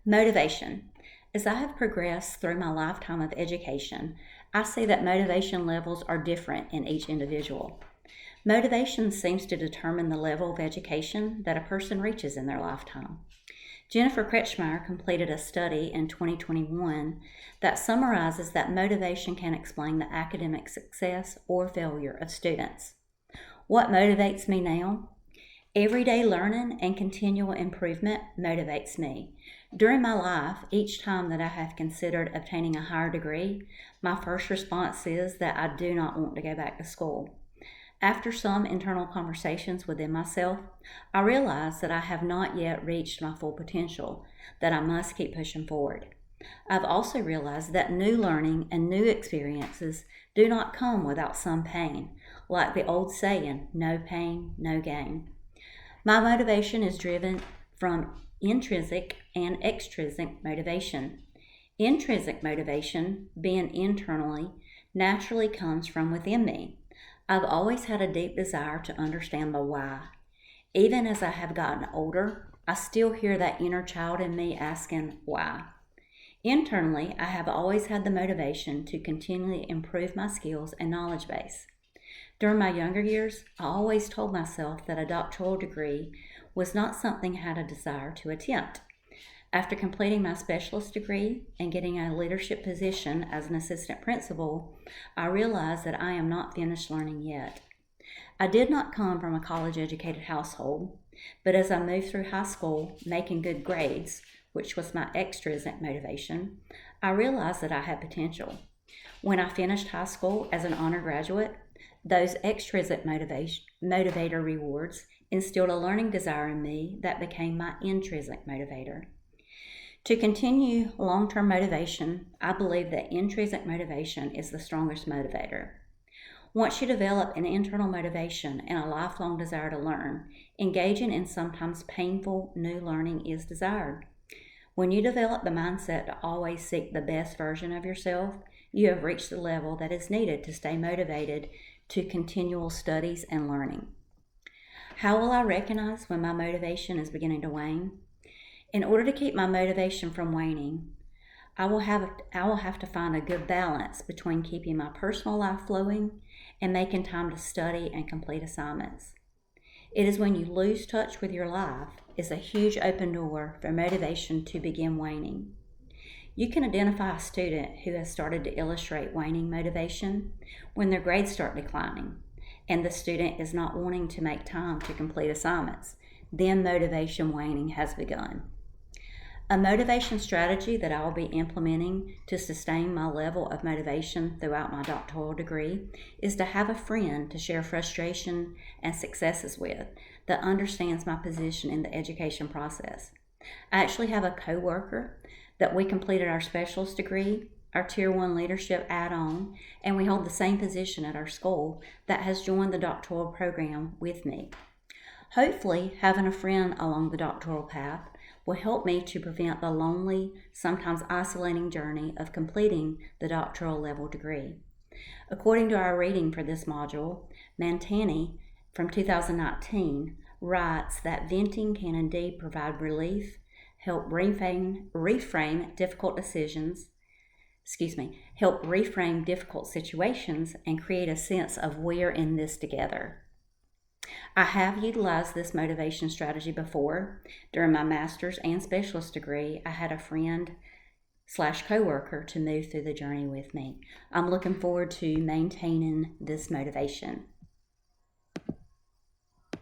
Motivation. As I have progressed through my lifetime of education, I see that motivation levels are different in each individual. Motivation seems to determine the level of education that a person reaches in their lifetime. Jennifer Kretschmeyer completed a study in 2021 that summarizes that motivation can explain the academic success or failure of students. What motivates me now? Everyday learning and continual improvement motivates me. During my life, each time that I have considered obtaining a higher degree, my first response is that I do not want to go back to school. After some internal conversations within myself, I realize that I have not yet reached my full potential, that I must keep pushing forward. I've also realized that new learning and new experiences do not come without some pain, like the old saying, no pain, no gain. My motivation is driven from intrinsic and extrinsic motivation. Intrinsic motivation, being internally, naturally comes from within me. I've always had a deep desire to understand the why. Even as I have gotten older, I still hear that inner child in me asking why. Internally, I have always had the motivation to continually improve my skills and knowledge base. During my younger years, I always told myself that a doctoral degree was not something I had a desire to attempt. After completing my specialist degree and getting a leadership position as an assistant principal, I realized that I am not finished learning yet. I did not come from a college-educated household, but as I moved through high school making good grades, which was my extrinsic motivation, I realized that I had potential. When I finished high school as an honor graduate, those extrinsic motivator rewards instilled a learning desire in me that became my intrinsic motivator. To continue long-term motivation, I believe that intrinsic motivation is the strongest motivator. Once you develop an internal motivation and a lifelong desire to learn, engaging in sometimes painful new learning is desired. When you develop the mindset to always seek the best version of yourself, you have reached the level that is needed to stay motivated to continual studies and learning. How will I recognize when my motivation is beginning to wane? In order to keep my motivation from waning, I will have to find a good balance between keeping my personal life flowing and making time to study and complete assignments. It is when you lose touch with your life is a huge open door for motivation to begin waning. You can identify a student who has started to illustrate waning motivation when their grades start declining and the student is not wanting to make time to complete assignments. Then motivation waning has begun. A motivation strategy that I will be implementing to sustain my level of motivation throughout my doctoral degree is to have a friend to share frustration and successes with that understands my position in the education process. I actually have a coworker that we completed our specialist degree, our Tier 1 leadership add-on, and we hold the same position at our school that has joined the doctoral program with me. Hopefully, having a friend along the doctoral path will help me to prevent the lonely, sometimes isolating journey of completing the doctoral level degree. According to our reading for this module, Mantani from 2019 writes that venting can indeed provide relief, help reframe difficult situations, and create a sense of we're in this together. I have utilized this motivation strategy before. During my master's and specialist degree, I had a friend/coworker to move through the journey with me. I'm looking forward to maintaining this motivation.